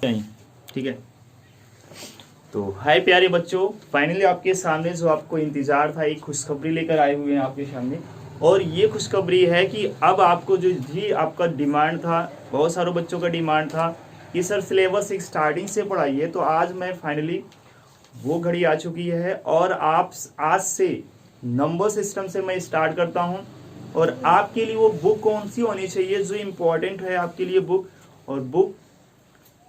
नहीं, ठीक है। तो हाय प्यारे बच्चों, फाइनली आपके सामने जो आपको इंतजार था, एक खुशखबरी लेकर आए हुए हैं आपके सामने। और ये खुशखबरी है कि अब आपको जो भी आपका डिमांड था, बहुत सारे बच्चों का डिमांड था कि सर सिलेबस एक स्टार्टिंग से पढ़ाइए, तो आज मैं फाइनली वो घड़ी आ चुकी है। और आप आज से नंबर सिस्टम से मैं स्टार्ट करता हूँ। और आपके लिए वो बुक कौन सी होनी चाहिए जो इम्पोर्टेंट है आपके लिए बुक, और बुक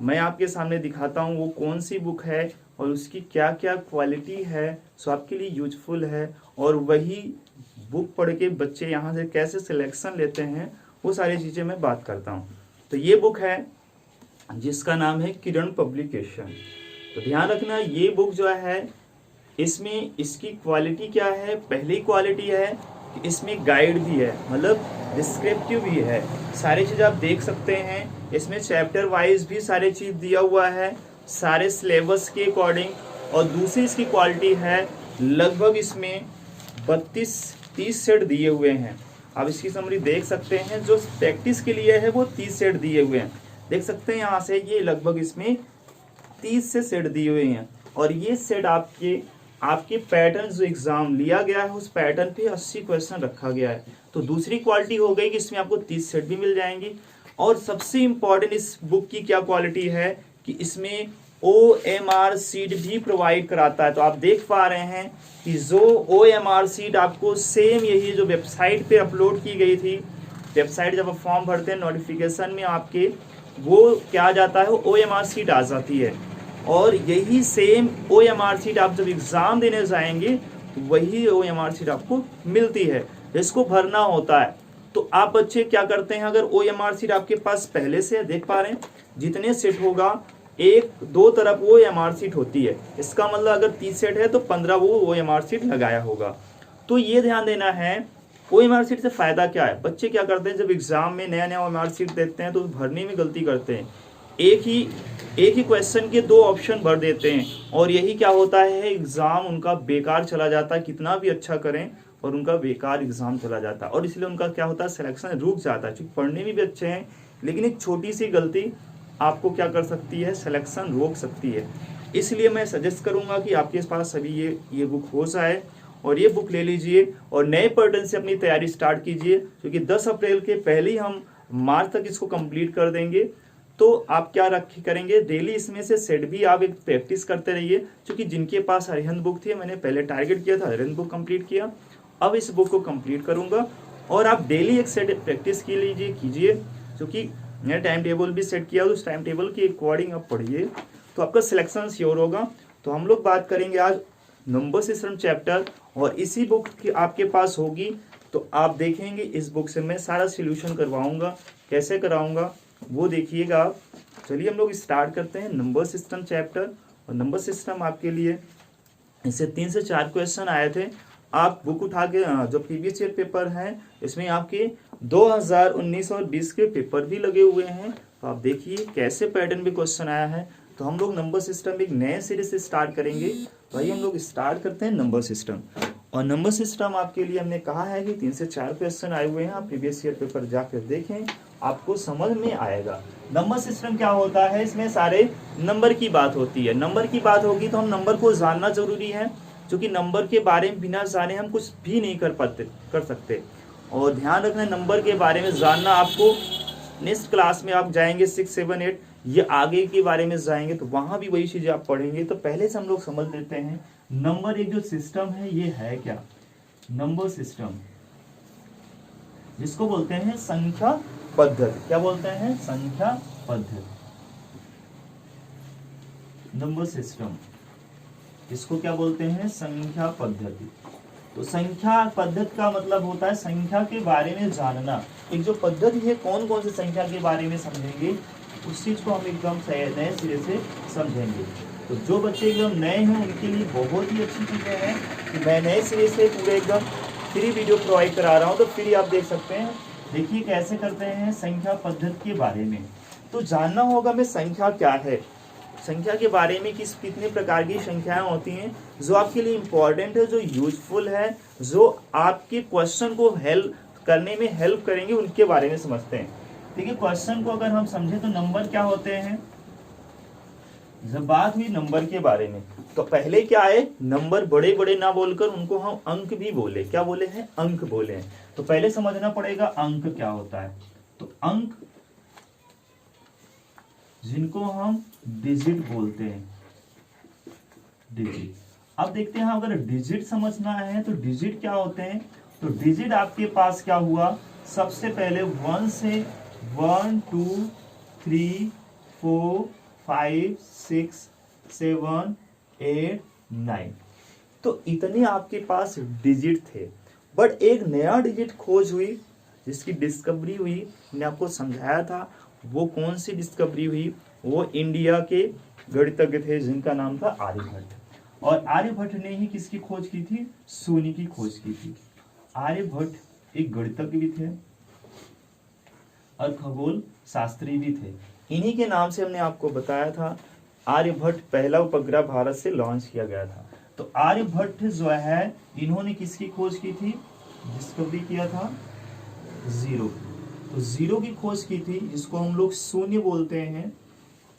मैं आपके सामने दिखाता हूँ वो कौन सी बुक है और उसकी क्या क्या क्वालिटी है, सो आपके लिए यूजफुल है। और वही बुक पढ़ के बच्चे यहाँ से कैसे सिलेक्शन लेते हैं, वो सारी चीज़ें मैं बात करता हूँ। तो ये बुक है जिसका नाम है किरण पब्लिकेशन। तो ध्यान रखना, ये बुक जो है इसमें इसकी क्वालिटी क्या है। पहली क्वालिटी है कि इसमें गाइड भी है, मतलब डिस्क्रिप्टिव भी है, सारी चीज़ आप देख सकते हैं। इसमें चैप्टर वाइज भी सारी चीज़ दिया हुआ है, सारे सिलेबस के अकॉर्डिंग। और दूसरी इसकी क्वालिटी है, लगभग इसमें 32-30 सेट दिए हुए हैं। आप इसकी समरी देख सकते हैं, जो प्रैक्टिस के लिए है वो 30 सेट दिए हुए हैं, देख सकते हैं यहाँ से। ये लगभग इसमें 30 से सेट दिए हुए हैं। और ये सेट आपके पैटर्न जो एग्जाम लिया गया है उस पैटर्न पे 80 क्वेश्चन रखा गया है। तो दूसरी क्वालिटी हो गई कि इसमें आपको 30 सेट भी मिल जाएंगी। और सबसे इंपॉर्टेंट इस बुक की क्या क्वालिटी है कि इसमें OMR सीट भी प्रोवाइड कराता है। तो आप देख पा रहे हैं कि जो OMR सीट आपको सेम यही जो वेबसाइट पे अपलोड की गई थी, वेबसाइट जब आप फॉर्म भरते हैं नोटिफिकेशन में आपके वो क्या आ जाता है, OMR सीट आ जाती है। और यही सेम OMR सीट आप जब एग्ज़ाम देने जाएंगे तो वही OMR सीट आपको मिलती है, इसको भरना होता है। तो आप बच्चे क्या करते हैं, अगर OMR सीट आपके पास पहले से देख पा रहे हैं, जितने सेट होगा एक दो तरफ OMR सीट होती है, इसका मतलब अगर 30 सेट है तो 15 वो OMR सीट लगाया होगा। तो ये ध्यान देना है। OMR सीट से फ़ायदा क्या है, बच्चे क्या करते हैं जब एग्ज़ाम में नया नया OMR सीट देते हैं तो भरने में गलती करते हैं, एक ही क्वेश्चन के 2 ऑप्शन भर देते हैं। और यही क्या होता है, एग्ज़ाम उनका बेकार चला जाता है, कितना भी अच्छा करें और उनका बेकार एग्ज़ाम चला जाता है। और इसलिए उनका क्या होता है, सिलेक्शन रुक जाता है। क्योंकि पढ़ने में भी अच्छे हैं, लेकिन एक छोटी सी गलती आपको क्या कर सकती है, सिलेक्शन रोक सकती है। इसलिए मैं सजेस्ट करूँगा कि आपके पास अभी ये बुक हो जाए और ये बुक ले लीजिए और नए पैटर्न से अपनी तैयारी स्टार्ट कीजिए, क्योंकि 10 अप्रैल के पहले ही हम मार्च तक इसको कंप्लीट कर देंगे। तो आप क्या करेंगे, डेली इसमें से सेट भी आप एक प्रैक्टिस करते रहिए। क्योंकि जिनके पास अरिहंत बुक थी, मैंने पहले टारगेट किया था अरिहंत बुक कंप्लीट किया, अब इस बुक को कंप्लीट करूंगा। और आप डेली एक सेट प्रैक्टिस कीजिए। क्योंकि मैंने टाइम टेबल भी सेट किया, उस टाइम टेबल के अकॉर्डिंग आप पढ़िए तो आपका सिलेक्शन श्योर होगा। तो हम लोग बात करेंगे आज नंबर सिस्टम चैप्टर, और इसी बुक की आपके पास होगी तो आप देखेंगे इस बुक से मैं सारा सोल्यूशन करवाऊंगा। कैसे कराऊंगा वो देखिएगा आप। चलिए हम लोग स्टार्ट करते हैं नंबर सिस्टम चैप्टर। और नंबर सिस्टम आपके लिए इससे 3 से 4 क्वेश्चन आए थे। आप बुक उठा के जो प्रीवियस ईयर पेपर है इसमें आपके 2019 और 20 के पेपर भी लगे हुए हैं। तो आप देखिए कैसे पैटर्न भी क्वेश्चन आया है। तो हम लोग नंबर सिस्टम एक नए सीरीज से स्टार्ट करेंगे। तो आइए हम लोग स्टार्ट करते हैं नंबर सिस्टम। और नंबर सिस्टम आपके लिए हमने कहा है कि 3 से 4 क्वेश्चन आए हुए हैं, आप प्रीवियस ईयर पेपर जाकर देखें, आपको समझ में आएगा। नंबर सिस्टम क्या होता है, इसमें सारे नंबर की बात होती है। नंबर की बात होगी तो हम नंबर को जानना जरूरी है, क्योंकि नंबर के बारे में बिना जाने हम कुछ भी नहीं कर सकते। और ध्यान रखना, नंबर के बारे में जानना आपको नेक्स्ट क्लास में आप जाएंगे 6, 7, 8 ये आगे के बारे में जाएंगे तो वहां भी वही चीजें आप पढ़ेंगे। तो पहले से हम लोग समझ लेते हैं नंबर एक जो सिस्टम है ये है क्या। नंबर सिस्टम जिसको बोलते हैं संख्या पद्धति, क्या बोलते हैं, संख्या पद्धति। नंबर सिस्टम इसको क्या बोलते हैं, संख्या पद्धति। तो संख्या पद्धति का मतलब होता है संख्या के बारे में जानना। एक जो पद्धति है, कौन कौन सी संख्या के बारे में समझेंगे, उस चीज को हम एकदम नए सिरे से समझेंगे। तो जो बच्चे एकदम नए हैं उनके लिए बहुत ही अच्छी चीजें हैं कि मैं नए सिरे से पूरे एकदम फ्री वीडियो प्रोवाइड करा रहा हूँ। तो फ्री आप देख सकते हैं। देखिए कैसे करते हैं संख्या पद्धति के बारे में। तो जानना होगा मैं संख्या क्या है, संख्या के बारे में कितने प्रकार की संख्याएं होती हैं जो आपके लिए इम्पोर्टेंट है, जो यूजफुल है, जो आपके क्वेश्चन को हेल्प करने में हेल्प करेंगे, उनके बारे में समझते हैं। देखिए क्वेश्चन को अगर हम समझे तो नंबर क्या होते हैं, जब बात हुई नंबर के बारे में, तो पहले क्या है, नंबर बड़े बड़े ना बोलकर उनको हम अंक भी बोले, क्या बोले हैं, अंक बोले हैं। तो पहले समझना पड़ेगा अंक क्या होता है। तो अंक जिनको हम डिजिट बोलते हैं, डिजिट। अब देखते हैं अगर डिजिट समझना है तो डिजिट क्या होते हैं। तो डिजिट आपके पास क्या हुआ, सबसे पहले 1 से 1 2 3 4 5 6 7 8 9, तो इतने आपके पास डिजिट थे। बट एक नया डिजिट खोज हुई जिसकी डिस्कवरी हुई, मैंने आपको समझाया था। वो कौन सी डिस्कवरी हुई, वो इंडिया के गणितज्ञ थे जिनका नाम था आर्यभट्ट। और आर्यभट्ट ने ही किसकी खोज की थी, शून्य की खोज की थी। आर्यभट्ट एक गणितज्ञ भी थे और खगोल शास्त्री भी थे। इन्हीं के नाम से हमने आपको बताया था आर्यभट्ट पहला उपग्रह भारत से लॉन्च किया गया था। तो आर्यभट्ट जो है, इन्होंने किसकी खोज की थी, डिस्कवरी किया था जीरो। तो जीरो की खोज की थी, जिसको हम लोग शून्य बोलते हैं।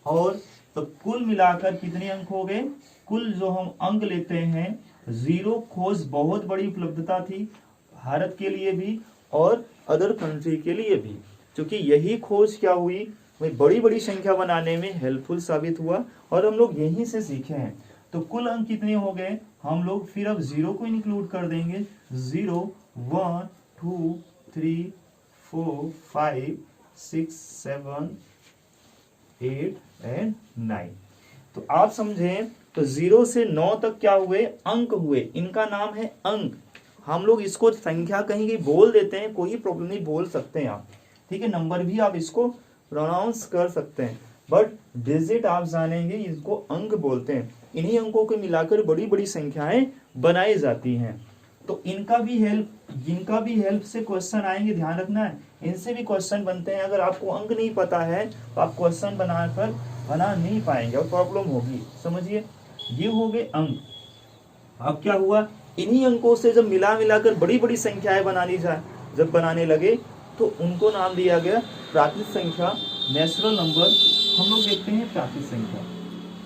और तो कुल मिलाकर कितने अंक हो गए, कुल जो हम अंक लेते हैं, जीरो खोज बहुत बड़ी उपलब्धता थी भारत के लिए भी और अदर कंट्री के लिए भी, क्योंकि यही खोज क्या हुई, वही बड़ी बड़ी संख्या बनाने में हेल्पफुल साबित हुआ और हम लोग यहीं से सीखे हैं। तो कुल अंक कितने हो गए, हम लोग फिर अब जीरो को इंक्लूड कर देंगे। 0 1 2 3 4 5 6 7 8 एंड 9। तो आप समझें, तो 0 से 9 तक क्या हुए, अंक हुए। इनका नाम है अंक। हम लोग इसको संख्या कहीं कहीं बोल देते हैं, कोई प्रॉब्लम नहीं, बोल सकते हैं आप, ठीक है। नंबर भी आप इसको प्रोनाउंस कर सकते हैं, बट डिजिट आप जानेंगे इसको अंक बोलते हैं। इन्हीं अंकों को मिलाकर बड़ी बड़ी संख्याएं बनाई जाती हैं। तो इनका भी हेल्प से क्वेश्चन आएंगे, ध्यान रखना है, इनसे भी क्वेश्चन बनते हैं। अगर आपको अंक नहीं पता है तो आप क्वेश्चन बना नहीं पाएंगे और प्रॉब्लम होगी, समझिए। ये हो गए अंक। अब क्या हुआ, इन्हीं अंकों से जब मिलाकर बड़ी बड़ी संख्याएं जब बनाने लगे, तो उनको नाम दिया गया प्राकृत संख्या, नेचुरल नंबर। हम लोग देखते हैं प्राकृत संख्या,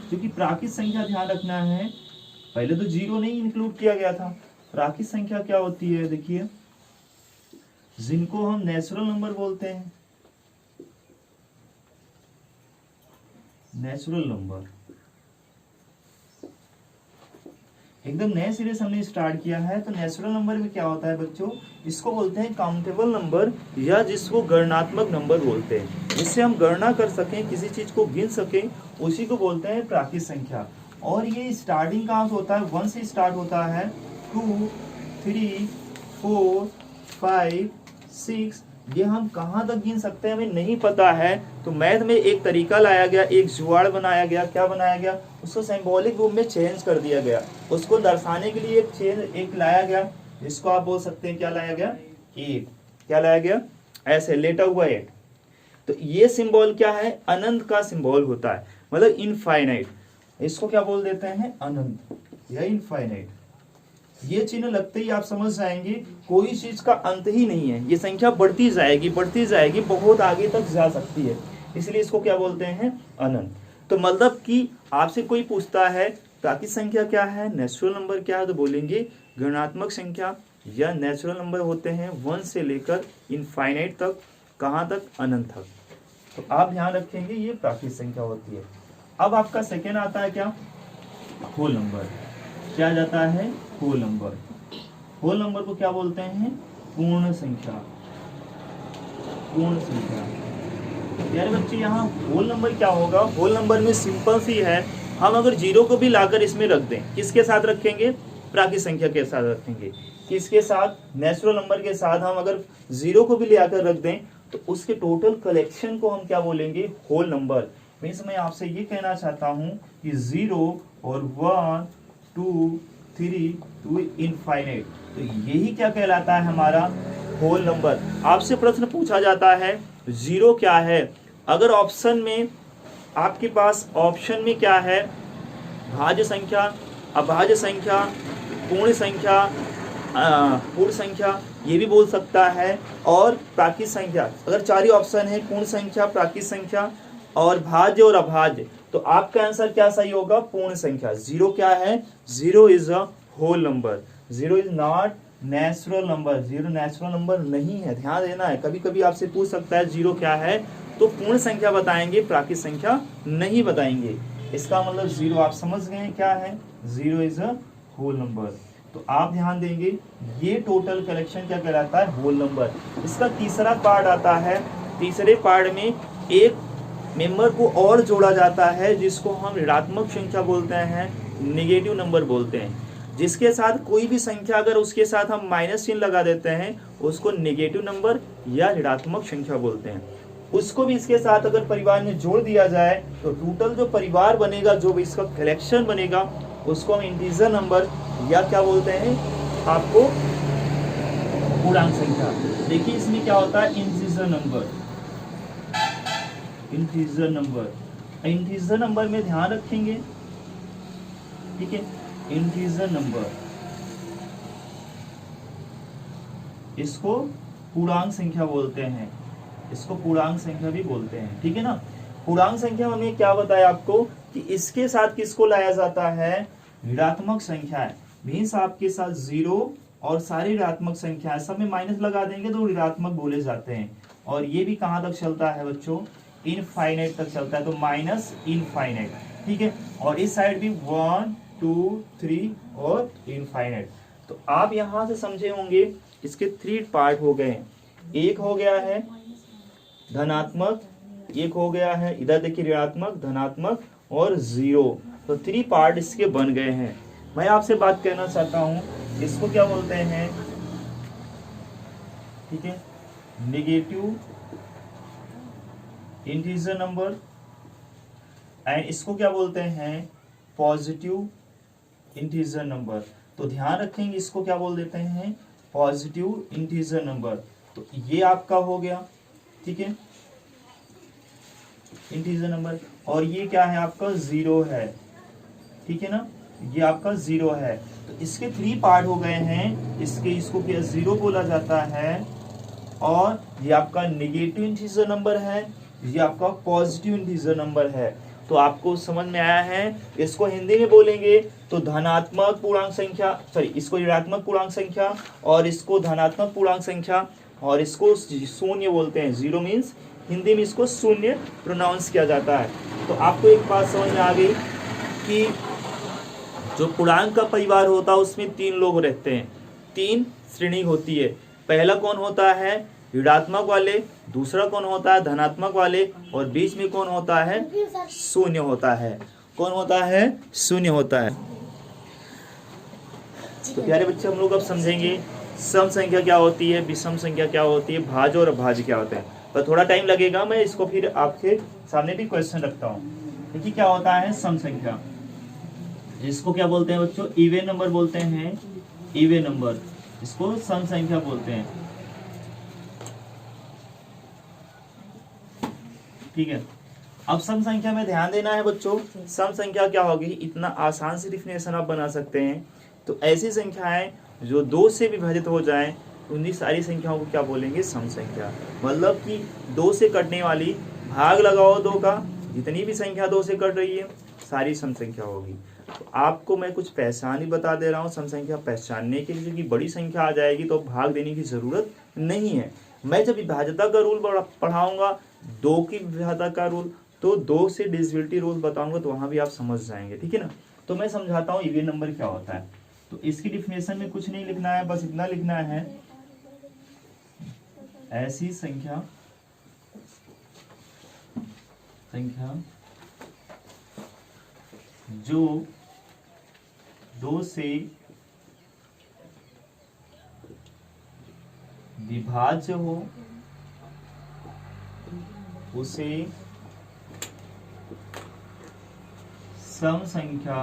क्योंकि प्राकृत संख्या ध्यान रखना है, पहले तो जीरो नहीं इंक्लूड किया गया था। प्राकृत संख्या क्या होती है, देखिए, जिनको हम नेचुरल नंबर बोलते हैं, नेचुरल नंबर। एकदम नए सिरे से हमने स्टार्ट किया है। तो नेचुरल नंबर में क्या होता है बच्चों, इसको बोलते हैं काउंटेबल नंबर, या जिसको गणनात्मक नंबर बोलते हैं, जिससे हम गणना कर सकें, किसी चीज को गिन सकें, उसी को बोलते हैं प्राकृत संख्या। और ये स्टार्टिंग कहाँ से होता है, 1 से स्टार्ट होता है, 2 3 4 5 6। ये हम कहाँ तक गिन सकते हैं हमें नहीं पता है, तो मैथ में एक तरीका लाया गया, एक जुगाड़ बनाया गया। क्या बनाया गया, उसको सिंबॉलिक रूप में चेंज कर दिया गया। उसको दर्शाने के लिए एक लाया गया, जिसको आप बोल सकते हैं क्या लाया गया, 8। क्या लाया गया, ऐसे लेटा हुआ 8। तो ये सिंबल क्या है, अनंत का सिंबल होता है, मतलब इनफाइनाइट। इसको क्या बोल देते हैं, अनंत या इनफाइनाइट। ये चिन्ह लगते ही आप समझ जाएंगे कोई चीज का अंत ही नहीं है, ये संख्या बढ़ती जाएगी, बहुत आगे तक जा सकती है, इसलिए इसको क्या बोलते हैं, अनंत। तो मतलब कि आपसे कोई पूछता है प्राकृत संख्या क्या है, नेचुरल नंबर क्या है, तो बोलेंगे गणनात्मक संख्या या नेचुरल नंबर होते हैं 1 से लेकर इनफाइनाइट तक, कहाँ तक, अनंत तक। तो आप ध्यान रखेंगे ये प्राकृत संख्या होती है। अब आपका सेकेंड आता है क्या, होल नंबर। क्या जाता है, होल नंबर। होल नंबर को क्या बोलते हैं, पूर्ण संख्या। पूर्ण संख्या यार बच्चे, यहाँ होल नंबर क्या होगा, होल नंबर में सिंपल सी है, हम अगर जीरो को भी लाकर इसमें रख दें, किसके साथ रखेंगे, प्राकृत संख्या के साथ रखेंगे। किसके साथ, नेचुरल नंबर के साथ। हम अगर जीरो को भी ले आकर रख दें तो उसके टोटल कलेक्शन को हम क्या बोलेंगे, होल नंबर। मीन्स मैं आपसे ये कहना चाहता हूँ कि 0 और 1 2 3 टू इनफाइनाइट, तो यही क्या कहलाता है, हमारा होल नंबर। आपसे प्रश्न पूछा जाता है जीरो क्या है, अगर ऑप्शन में आपके पास ऑप्शन में क्या है, भाज्य संख्या, अभाज्य संख्या, पूर्ण संख्या, पूर्ण संख्या, ये भी बोल सकता है, और प्राकृत संख्या। अगर 4 ही ऑप्शन है, पूर्ण संख्या, प्राकृत संख्या और भाज्य और अभाज्य, तो आपका आंसर क्या सही होगा? पूर्ण संख्या। जीरो क्या है? Zero is a whole number, zero is not natural number, zero natural number नहीं है, ध्यान देना है। कभी कभी आपसे पूछ सकता है जीरो क्या है, तो पूर्ण संख्या बताएंगे, प्राकृत संख्या नहीं बताएंगे। इसका मतलब जीरो आप समझ गए क्या है? Zero is a whole number. तो आप ध्यान देंगे, ये टोटल कलेक्शन क्या कहलाता है? Whole number. इसका तीसरा पार्ट आता है, तीसरे पार्ट में एक मेंबर को और जोड़ा जाता है जिसको हम ऋणात्मक संख्या बोलते हैं, नेगेटिव नंबर बोलते हैं। जिसके साथ कोई भी संख्या अगर उसके साथ हम माइनस चिन्ह लगा देते हैं उसको नेगेटिव नंबर या ऋणात्मक संख्या बोलते हैं। उसको भी इसके साथ अगर परिवार में जोड़ दिया जाए तो टोटल जो परिवार बनेगा, जो भी इसका कलेक्शन बनेगा, उसको हम इंटीजर नंबर या क्या बोलते हैं आपको? पूर्णांक संख्या। देखिए इसमें क्या होता है? Integer number, integer number. Integer number में ध्यान रखेंगे, ठीक है? इंटीजर नंबर, इसको पूर्णांक संख्या बोलते हैं, इसको पूर्णांक संख्या भी बोलते हैं, ठीक है ना? पूर्णांक संख्या में क्या बताया आपको कि इसके साथ किसको लाया जाता है? ऋणात्मक संख्या है। मीन्स आपके साथ जीरो और सारी ऋणात्मक संख्या सब में माइनस लगा देंगे तो ऋणात्मक बोले जाते हैं। और ये भी कहां तक चलता है बच्चों? इनफाइनाइट तक चलता है, तो माइनस इनफाइनाइट, ठीक है? और इस साइड भी 1 2 3 और इनफाइनाइट। तो आप यहां से समझे होंगे इसके 3 पार्ट हो गए। एक हो गया है धनात्मक, एक हो गया है इधर देखिए ऋणात्मक, धनात्मक और जीरो। तो 3 पार्ट इसके बन गए हैं। मैं आपसे बात करना चाहता हूं, इसको क्या बोलते हैं? ठीक है, नेगेटिव इंटीजर नंबर, एंड इसको क्या बोलते हैं? Positive integer number. तो ध्यान रखेंगे इसको क्या बोल देते हैं? Positive integer number. तो ये आपका हो गया, ठीक है, इंटीजर नंबर। और ये क्या है आपका? जीरो है, ठीक है ना? ये आपका जीरो है। तो इसके 3 पार्ट हो गए हैं। इसको क्या जीरो बोला जाता है, और ये आपका नेगेटिव इंटीजर नंबर है, ये आपका पॉजिटिव इंटीजर नंबर है। तो आपको समझ में आया है? इसको हिंदी में बोलेंगे तो धनात्मक पूर्णांक संख्या, सॉरी, इसको ऋणात्मक पूर्णांक संख्या, और इसको धनात्मक पूर्णांक संख्या, और इसको शून्य बोलते हैं। जीरो मीन्स हिंदी में इसको शून्य प्रोनाउंस किया जाता है। तो आपको एक बात समझ में आ गई कि जो पूर्णांक का परिवार होता है उसमें 3 लोग रहते हैं, 3 श्रेणी होती है। पहला कौन होता है? ऋणात्मक वाले, दूसरा कौन होता है? धनात्मक वाले, और बीच में कौन होता है? शून्य होता है। कौन होता है? शून्य होता है। तो प्यारे बच्चे, हम लोग अब समझेंगे सम संख्या क्या होती है, विषम संख्या क्या होती है, भाज्य और अभाज्य क्या होते हैं। पर थोड़ा टाइम लगेगा, मैं इसको फिर आपके सामने भी क्वेश्चन रखता हूँ। देखिए क्या होता है सम संख्या, इसको क्या बोलते हैं बच्चों? इवन नंबर बोलते हैं, इवन नंबर, इसको सम संख्या बोलते हैं, ठीक है। अब सम संख्या में ध्यान देना है बच्चों, सम संख्या क्या होगी? इतना आसान से डिफिनेशन आप बना सकते हैं। तो ऐसी संख्याएं जो 2 से विभाजित हो जाएं, उन्हीं सारी संख्याओं को क्या बोलेंगे? सम संख्या। मतलब कि 2 से कटने वाली, भाग लगाओ 2 का, जितनी भी संख्या 2 से कट रही है सारी सम संख्या होगी। तो आपको मैं कुछ पहचान ही बता दे रहा हूँ सम संख्या पहचानने के लिए, कि बड़ी संख्या आ जाएगी तो भाग देने की जरूरत नहीं है। मैं जब विभाज्यता का रूल पढ़ाऊंगा, 2 की विभाज्यता का रूल, तो 2 से डिविजिबिलिटी रूल बताऊंगा, तो वहां भी आप समझ जाएंगे, ठीक है ना? तो मैं समझाता हूँ इवन नंबर क्या होता है। तो इसकी डिफिनेशन में कुछ नहीं लिखना है, बस इतना लिखना है, ऐसी संख्या जो 2 से विभाज्य हो उसे सम संख्या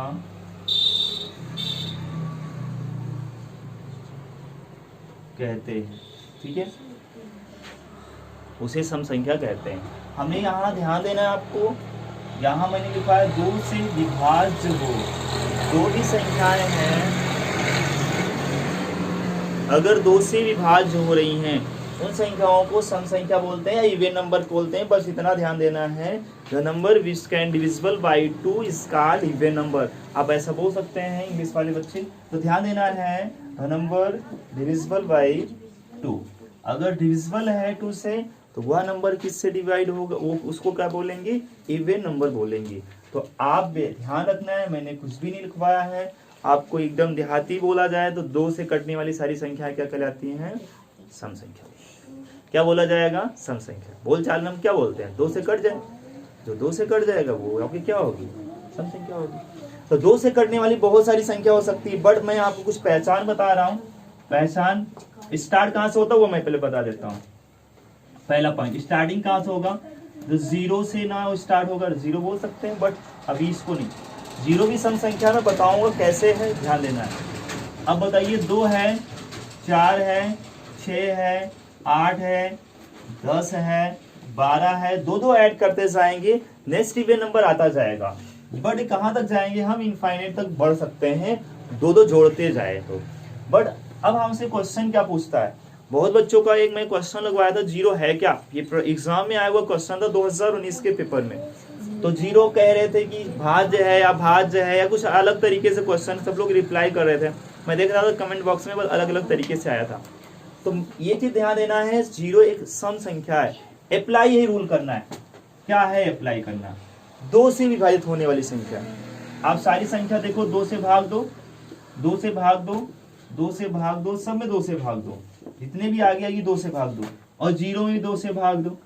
कहते हैं, ठीक है, उसे सम संख्या कहते हैं। हमें यहाँ ध्यान देना है आपको, यहाँ मैंने लिखा है 2 से विभाज्य हो, 2 भी संख्याएं हैं, अगर 2 से विभाज्य हो रही हैं उन संख्याओं को सम संख्या बोलते हैं या इवन नंबर बोलते हैं। बस इतना ध्यान देना है, the number which can divisible by 2 is called even number. आप ऐसा बोल सकते हैं इंग्लिश वाले बच्चे। तो ध्यान देना है, द नंबर डिविजिबल बाई 2, अगर डिविजिबल है 2 से तो वह नंबर किससे डिवाइड होगा, वो उसको क्या बोलेंगे, इवन नंबर बोलेंगे। तो आप ध्यान रखना है, मैंने कुछ भी नहीं लिखवाया है, आपको एकदम देहाती बोला जाए तो 2 से कटने वाली सारी संख्याएं क्या कहलाती हैं, सम संख्या। क्या बोला जाएगा, सम संख्या। बोल चाल में हम क्या बोलते हैं, 2 से कट जाए, जो 2 से कट जाएगा वो आपकी क्या होगी, सम संख्या होगी। तो 2 से कटने वाली बहुत सारी संख्या हो सकती है, बट मैं आपको कुछ पहचान बता रहा हूँ। पहचान स्टार्ट कहाँ से होता है वो मैं पहले बता देता हूँ। पहला पॉइंट, स्टार्टिंग कहाँ से होगा, जो 0 से ना स्टार्ट होगा, 0 बोल सकते हैं, बट अभी इसको नहीं। 0 भी सम संख्या में बताऊंगा कैसे है, ध्यान देना है। अब बताइए 2 है, 4 है, 6 है, 8 है, 10 है, 12 है, 2 ऐड करते जाएंगे, नेक्स्ट इवन नंबर आता जाएगा। बट कहाँ तक जाएंगे हम, इनफाइनाइट तक बढ़ सकते हैं, 2 जोड़ते जाए तो। बट अब हमसे क्वेश्चन क्या पूछता है, बहुत बच्चों का एक मैं क्वेश्चन लगवाया था, 0 है क्या, ये एग्जाम में आया हुआ क्वेश्चन था 2019 के पेपर में। तो 0 कह रहे थे कि भाज्य है या भाज्य है या कुछ अलग तरीके से क्वेश्चन सब लोग रिप्लाई कर रहे थे। मैं देख रहा था कमेंट बॉक्स में अलग अलग तरीके से आया था। तो ये चीज ध्यान देना है, 0 एक सम संख्या है, अप्लाई यही रूल करना है। क्या है अप्लाई करना, 2 से विभाजित होने वाली संख्या। आप सारी संख्या देखो, 2 से भाग दो, 2 से भाग दो, 2 से भाग दो, सब में 2 से भाग दो, जितने भी आगे आएगी 2 से भाग दो, और 0 में भी 2 से भाग दो।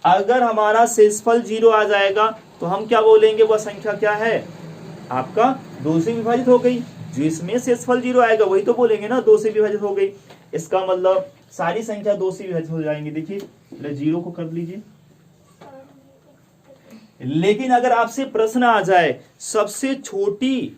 अगर हमारा शेषफल 0 आ जाएगा तो हम क्या बोलेंगे, वह संख्या क्या है, आपका 2 से विभाजित हो गई। जो इसमें शेषफल 0 आएगा वही तो बोलेंगे ना, 2 से विभाजित हो गई। इसका मतलब सारी संख्या 2 से विभाजित हो जाएंगी। देखिए 0 को कर लीजिए। लेकिन अगर आपसे प्रश्न आ जाए सबसे छोटी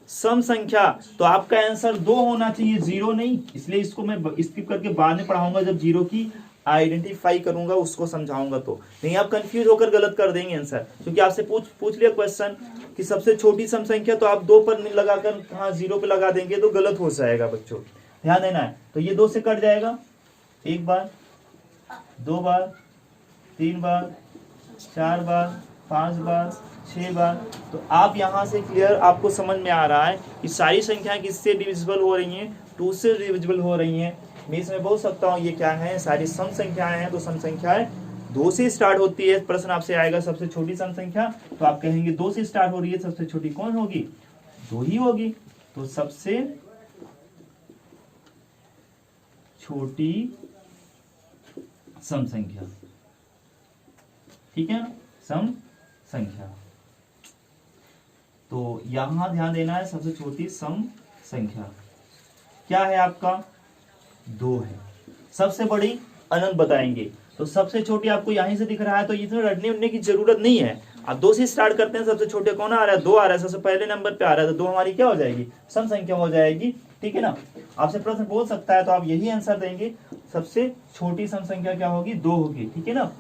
सम संख्या, तो आपका आंसर 2 होना चाहिए, 0 नहीं। इसलिए इसको मैं स्किप करके बाद में पढ़ाऊंगा, जब 0 की आइडेंटिफाई करूंगा उसको समझाऊंगा। तो नहीं आप कंफ्यूज होकर गलत कर देंगे आंसर, क्योंकि आपसे पूछ लिया क्वेश्चन कि सबसे छोटी सम संख्या, तो आप 2 पर लगाकर हाँ 0 पे लगा देंगे तो गलत हो जाएगा बच्चों, ध्यान देना है। तो ये 2 से कट जाएगा, 1 बार, 2 बार, 3 बार, 4 बार, 5 बार, 6 बार। तो आप यहाँ से क्लियर आपको समझ में आ रहा है कि सारी संख्याएं किससे डिविजिबल हो रही हैं, 2 से डिविजिबल हो रही हैं। मैं इसमें बोल सकता हूँ ये क्या है, सारी सम संख्याएं हैं। तो सम संख्याएं 2 से स्टार्ट होती है। प्रश्न आपसे आएगा सबसे छोटी सम संख्या, तो आप कहेंगे 2 से स्टार्ट हो रही है, सबसे छोटी कौन होगी, 2 ही होगी। तो सबसे छोटी सम संख्या, ठीक है ना, सम संख्या। तो यहां ध्यान देना है, सबसे छोटी सम संख्या क्या है आपका, 2 है। सबसे बड़ी अनंत बताएंगे। तो सबसे छोटी आपको यहीं से दिख रहा है, तो इसमें रटने उठने की जरूरत नहीं है। आप 2 से स्टार्ट करते हैं, सबसे छोटे कौन आ रहा है, 2 आ रहा है, सबसे पहले नंबर पे आ रहा है, तो 2 हमारी क्या हो जाएगी, सम संख्या हो जाएगी, ठीक है ना। आपसे प्रश्न बोल सकता है तो आप यही आंसर देंगे, सबसे छोटी सम संख्या क्या होगी, 2 होगी, ठीक है ना।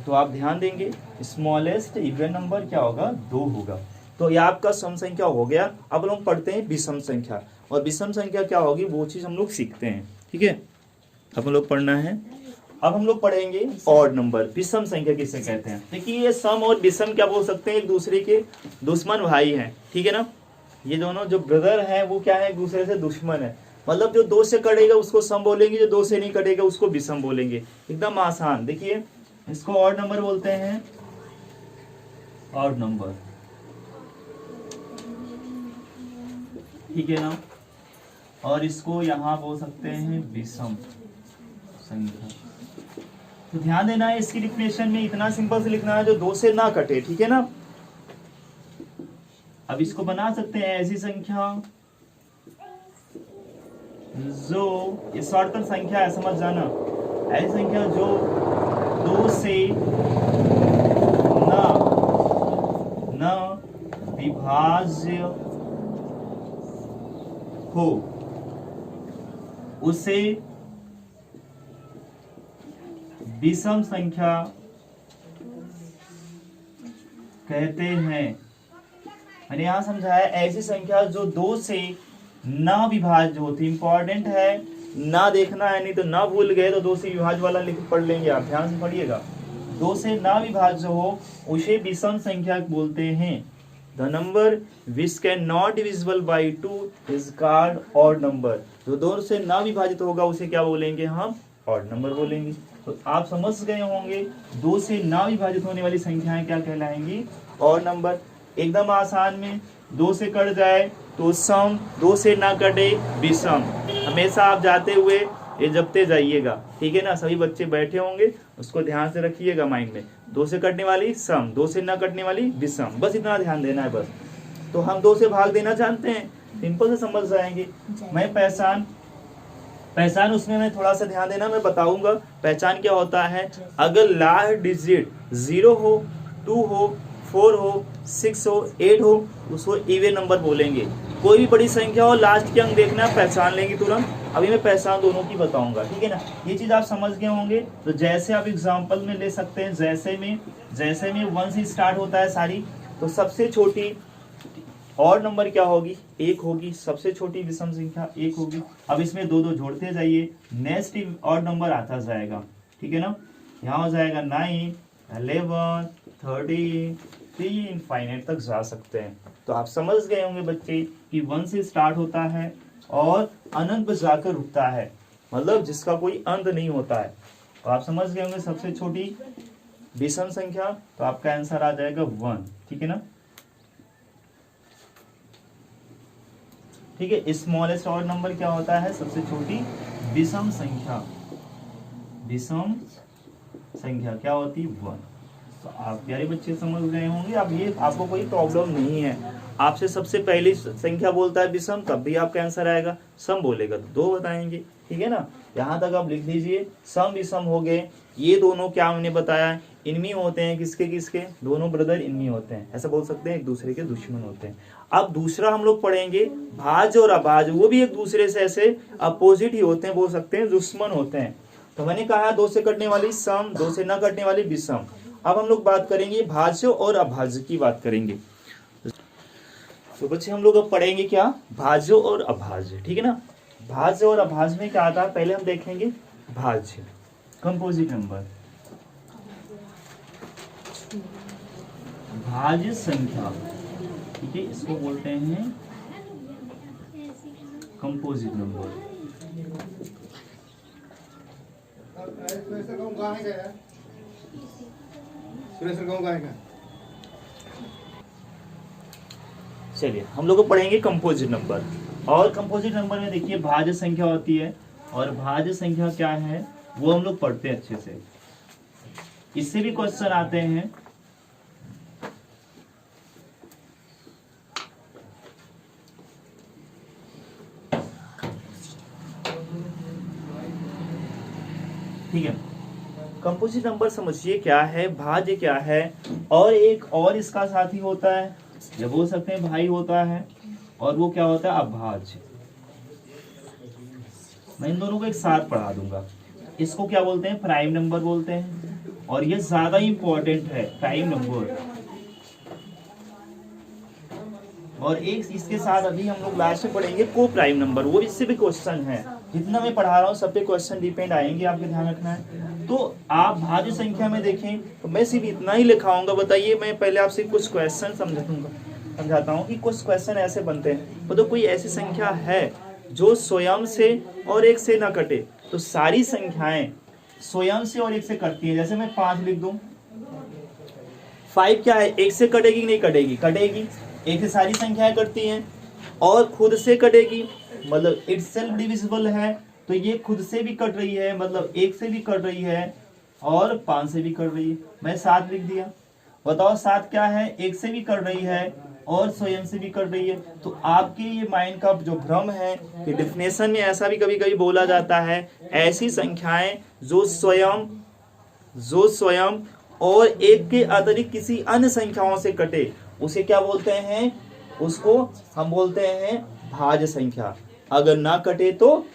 तो आप ध्यान देंगे, स्मॉलेस्ट इवन नंबर क्या होगा, 2 होगा। तो ये आपका सम संख्या हो गया। अब लोग पढ़ते हैं विषम संख्या, और विषम संख्या क्या होगी वो चीज हम लोग सीखते हैं, ठीक है। अब हम लोग पढ़ना है, अब हम लोग पढ़ेंगे ऑड नंबर। विषम संख्या किसे कहते हैं, देखिए ये सम और विषम क्या बोल सकते हैं, एक दूसरे के दुश्मन भाई हैं, ठीक है ना। ये दोनों जो ब्रदर हैं वो क्या है, एक दूसरे से दुश्मन है। मतलब जो 2 से कटेगा उसको सम बोलेंगे, जो 2 से नहीं कटेगा उसको विषम बोलेंगे। एकदम आसान। देखिए इसको ऑड नंबर बोलते हैं, ऑड नंबर, ठीक है ना। और इसको यहां बोल सकते हैं विषम संख्या। तो ध्यान देना है, इसकी डिफिनेशन में इतना सिंपल से लिखना है, जो 2 से ना कटे, ठीक है ना। अब इसको बना सकते हैं ऐसी संख्या जो, ये शॉर्टकट संख्या है समझ जाना, ऐसी संख्या जो 2 से न विभाज्य हो उसे विषम संख्या कहते हैं। मैंने यहां समझाया ऐसी संख्या जो 2 से ना विभाज्य होती, इंपॉर्टेंट है, ना देखना है, नहीं तो ना भूल गए तो 2 से विभाज्य वाला लिख पढ़ लेंगे, आप ध्यान से पढ़िएगा। 2 से ना विभाज्य हो उसे विषम संख्या बोलते हैं। The number which can not divisible by 2 is called odd number. जो 2 से ना विभाजित होगा उसे क्या बोलेंगे हम? ऑड नंबर बोलेंगे। तो आप समझ गए होंगे 2 से ना विभाजित होने वाली संख्याएं क्या कहलाएंगी? Odd number. एकदम आसान में 2 से कट जाए तो सम, 2 से ना कटे विषम। हमेशा आप जाते हुए ये जपते जाइएगा, ठीक है ना? सभी बच्चे बैठे होंगे, उसको ध्यान से रखिएगा माइंड में। 2 से कटने वाली सम, 2 से ना कटने वाली विषम, बस इतना ध्यान देना है बस। तो हम 2 से भाग देना जानते हैं, सिंपल से समझ जाएंगे। मैं पहचान उसमें मैं थोड़ा सा ध्यान देना, मैं बताऊंगा पहचान क्या होता है। अगर लास्ट डिजिट 0 हो, 2 हो, 4 हो, 6 हो, 8 हो, उसको इवन नंबर बोलेंगे। कोई भी बड़ी संख्या हो, लास्ट के अंक देखना, पहचान लेंगे तुरंत। अभी मैं पहचान दोनों की बताऊंगा, ठीक है ना? ये चीज आप समझ गए होंगे। तो जैसे आप एग्जांपल में ले सकते हैं, जैसे में 1 से स्टार्ट होता है सारी, तो सबसे छोटी और नंबर क्या होगी? 1 होगी। सबसे छोटी विषम संख्या 1 होगी। अब इसमें 2 2 जोड़ते जाइए, नेक्स्ट और नंबर आता जाएगा, ठीक है ना? यहाँ हो जाएगा 9, 11, 13, 3 इनफाइनाइट तक जा सकते हैं। तो आप समझ गए होंगे बच्चे कि 1 से स्टार्ट होता है और अनंत पर जाकर रुकता है, मतलब जिसका कोई अंत नहीं होता है। तो आप समझ गए होंगे सबसे छोटी विषम संख्या, तो आपका आंसर आ जाएगा 1, ठीक है ना? ठीक है। स्मॉलेस्ट ऑड नंबर क्या होता है? सबसे छोटी विषम संख्या। विषम संख्या क्या होती? 1। तो आप प्यारे बच्चे समझ गए होंगे। अब ये आपको कोई प्रॉब्लम नहीं है। आपसे सबसे पहली संख्या बोलता है विषम, तब भी आपका आंसर आएगा। सम बोलेगा तो 2 बताएंगे, ठीक है ना? यहाँ तक आप लिख लीजिए, सम विषम हो गए। ये दोनों क्या हमने बताया? इनमी होते हैं। किसके किसके? दोनों ब्रदर इनमी होते हैं, ऐसा बोल सकते हैं, एक दूसरे के दुश्मन होते हैं। अब दूसरा हम लोग पढ़ेंगे भाज्य और अभाज्य, वो भी एक दूसरे से ऐसे अपोजिट ही होते हैं, बोल सकते हैं दुश्मन होते हैं। तो मैंने कहा 2 से कटने वाली सम, 2 से न कटने वाली विषम। अब हम लोग बात करेंगे भाज्य और अभाज्य की बात करेंगे। तो बच्चे हम लोग अब पढ़ेंगे क्या? भाज्य और अभाज्य, ठीक है ना? भाज्य और अभाज्य में क्या आता है पहले हम देखेंगे। भाज्य कंपोजिट नंबर, भाज्य संख्या, ठीक है, इसको बोलते हैं कंपोजिट नंबर। चलिए हम लोग पढ़ेंगे कंपोजिट नंबर। और कंपोजिट नंबर में देखिए भाज्य संख्या होती है, और भाज्य संख्या क्या है वो हम लोग पढ़ते हैं अच्छे से। इससे भी क्वेश्चन आते हैं। ठीक है, कंपोजिट नंबर समझिए क्या है, भाज्य क्या है, और एक और इसका साथी होता है, या बोल सकते हैं भाई होता है, और वो क्या होता है? अभाज्य। मैं इन दोनों को एक साथ पढ़ा दूंगा। इसको क्या बोलते हैं? प्राइम नंबर बोलते हैं, और ये ज्यादा इंपॉर्टेंट है प्राइम नंबर। और एक इसके साथ अभी हम लोग लास्ट में पढ़ेंगे को प्राइम नंबर, वो इससे भी क्वेश्चन है। जितना मैं पढ़ा रहा हूँ सब पे क्वेश्चन डिपेंड आएंगे, आपके ध्यान रखना है। तो आप भाज्य संख्या में देखें तो मैं सिर्फ इतना ही लिखाऊंगा। बताइए, मैं पहले आपसे कुछ क्वेश्चन समझाता हूँ कि कुछ क्वेश्चन ऐसे बनते हैं। तो कोई ऐसी संख्या है जो स्वयं से और 1 से ना कटे। तो सारी संख्याएं स्वयं से और 1 से कटती है। जैसे मैं 5 लिख दूं, 5 क्या है? 1 से कटेगी नहीं कटेगी? कटेगी। 1 से सारी संख्याएं कटती हैं, और खुद से कटेगी, मतलब इटसेल्फ डिविजिबल है। तो ये खुद से भी कट रही है, मतलब 1 से भी कट रही है, और 5 से भी कट रही है। मैं 7 लिख दिया। बताओ 7 क्या है? 1 से भी कट रही है और स्वयं से भी कट रही है। तो आपके ये माइंड का जो भ्रम है कि डेफिनेशन में ऐसा भी कभी कभी बोला जाता है, ऐसी संख्याएं जो स्वयं और 1 के अतिरिक्त किसी अन्य संख्याओं से कटे, उसे क्या बोलते हैं? उसको हम बोलते हैं भाज्य संख्या। अगर ना कटे तो